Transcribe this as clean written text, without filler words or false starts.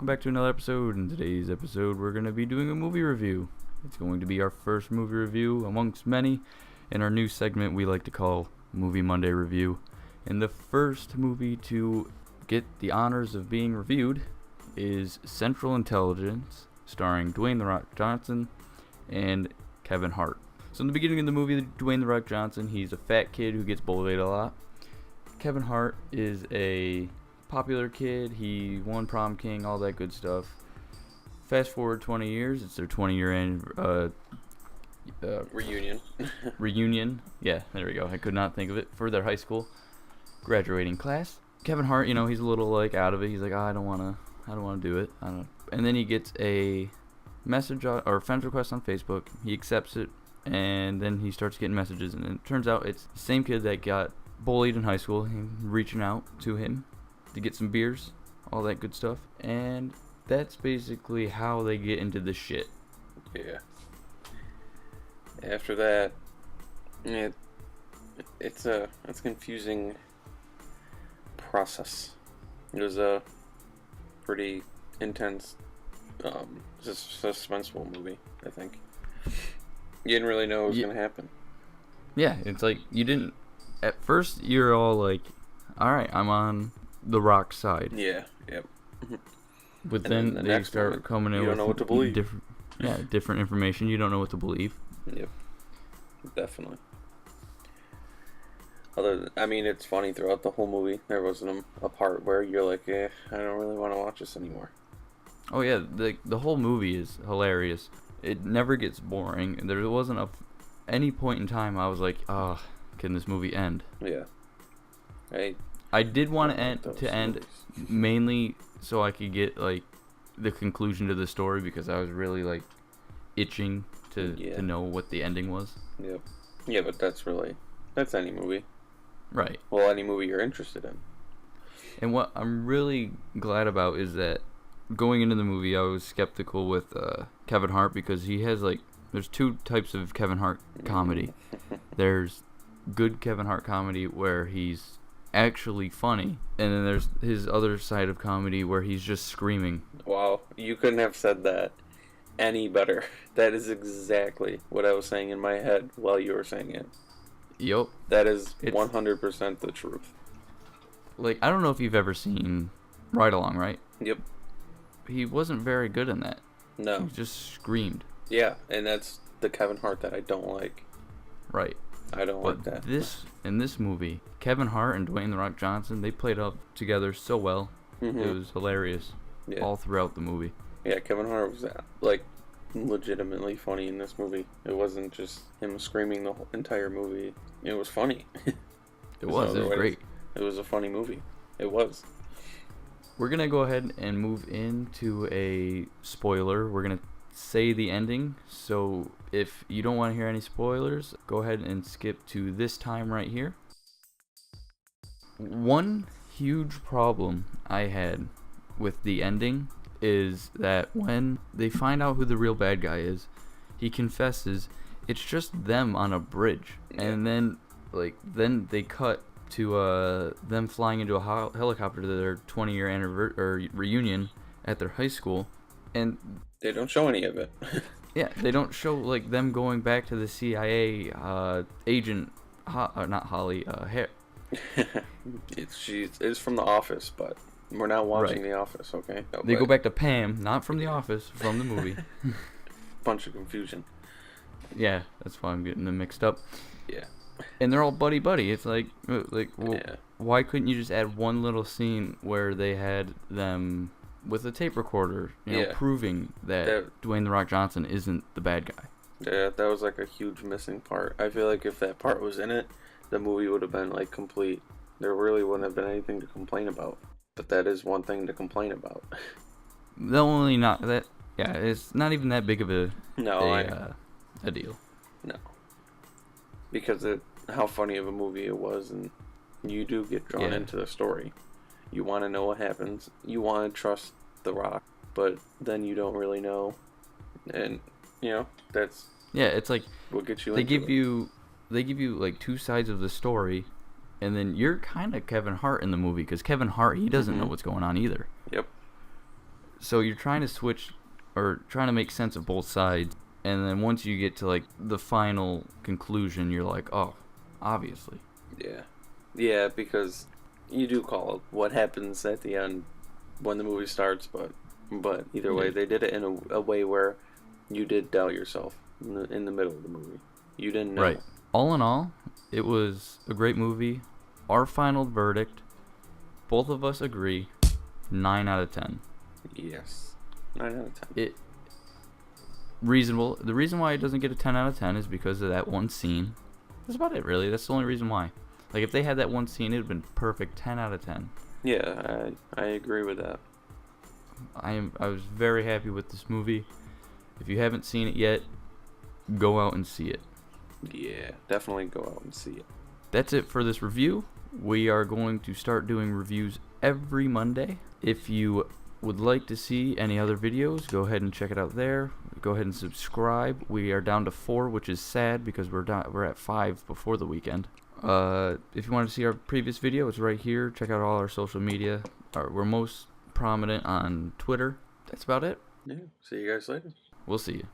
welcome back to another episode. In today's episode, we're going to be doing a movie review. It's going to be our first movie review amongst many in our new segment we like to call Movie Monday Review. And the first movie to get the honors of being reviewed is Central Intelligence, starring Dwayne "The Rock" Johnson and Kevin Hart. So in the beginning of the movie, Dwayne "The Rock" Johnson, he's a fat kid who gets bullied a lot. Kevin Hart is a popular kid. He won prom king, all that good stuff. Fast forward 20 years, it's their 20-year reunion. Reunion. Yeah, there we go. I could not think of it. For their high school graduating class. Kevin Hart, he's a little out of it. He's like, I don't want to do it. And then he gets a message or a friend request on Facebook. He accepts it, and then he starts getting messages, and it turns out it's the same kid that got bullied in high school. He's reaching out to him to get some beers, all that good stuff. And that's basically how they get into the shit. Yeah. After that, it's a confusing process. It was a pretty intense, suspenseful movie, I think. You didn't really know what was going to happen. Yeah, it's like you didn't. At first, you're all like, all right, I'm on the Rock side. Yeah, yep. But then they start coming in with you don't know what to believe. Different information. You don't know what to believe. Yep, definitely. It's funny throughout the whole movie. There wasn't a part where you're like, I don't really want to watch this anymore. Oh yeah, the whole movie is hilarious. It never gets boring. There wasn't any point in time I was like, can this movie end? Yeah. I did want to end mainly so I could get the conclusion to the story, because I was really itching to know what the ending was. Yep. Yeah, but that's any movie. Right. Well, any movie you're interested in. And what I'm really glad about is that going into the movie, I was skeptical with Kevin Hart, because he has there's two types of Kevin Hart comedy. There's good Kevin Hart comedy where he's actually funny, and then there's his other side of comedy where he's just screaming. Wow, you couldn't have said that any better. That is exactly what I was saying in my head while you were saying it. Yep. That is 100% the truth. I don't know if you've ever seen Ride Along, right? Yep. He wasn't very good in that. No. He just screamed. Yeah, and that's the Kevin Hart that I don't like. Right. I don't like that. In this movie, Kevin Hart and Dwayne "The Rock" Johnson, they played up together so well. Mm-hmm. It was hilarious all throughout the movie. Yeah, Kevin Hart was legitimately funny in this movie. It wasn't just him screaming the whole entire movie. It was funny. It was great. It was a funny movie. It was. We're going to go ahead and move into a spoiler. We're going to say the ending, so if you don't want to hear any spoilers, go ahead and skip to this time right here. One huge problem I had with the ending is that when they find out who the real bad guy is, he confesses it's just them on a bridge, and then they cut to them flying into a helicopter to their 20-year reunion at their high school, and they don't show any of it. Yeah, they don't show them going back to the CIA agent, not Holly, It's from The Office, but we're not watching The Office, okay? No, they go back to Pam, not from The Office, from the movie. Bunch of confusion. Yeah, that's why I'm getting them mixed up. Yeah. And they're all buddy. It's why couldn't you just add one little scene where they had them with a tape recorder, proving that Dwayne "The Rock" Johnson isn't the bad guy? Yeah, that was a huge missing part. I feel like if that part was in it, the movie would have been complete. There really wouldn't have been anything to complain about. But that is one thing to complain about. It's not even that big of a deal. No. Because how funny of a movie it was, and you do get drawn into the story. You want to know what happens. You want to trust The Rock, but then you don't really know. And, that's... Yeah, it's what gets you they give you two sides of the story, and then you're kind of Kevin Hart in the movie, because Kevin Hart, he doesn't know what's going on either. Yep. So you're trying to switch or trying to make sense of both sides, and then once you get to like the final conclusion, you're like, oh, obviously. Yeah, because you do call it what happens at the end when the movie starts, but either way, they did it in a way where you did doubt yourself in the middle of the movie. You didn't know. Right. All in all, it was a great movie. Our final verdict, both of us agree, 9 out of 10. Yes. 9 out of 10. It reasonable. The reason why it doesn't get a 10 out of 10 is because of that one scene. That's about it, really. That's the only reason why. Like, if they had that one scene, it would have been perfect 10 out of 10. Yeah, I agree with that. I was very happy with this movie. If you haven't seen it yet, go out and see it. Yeah, definitely go out and see it. That's it for this review. We are going to start doing reviews every Monday. If you would like to see any other videos, go ahead and check it out there. Go ahead and subscribe. We are down to 4, which is sad because we're at 5 before the weekend. If you want to see our previous video, it's right here. Check out all our social media. We're most prominent on Twitter. That's about it. Yeah, see you guys later. We'll see you.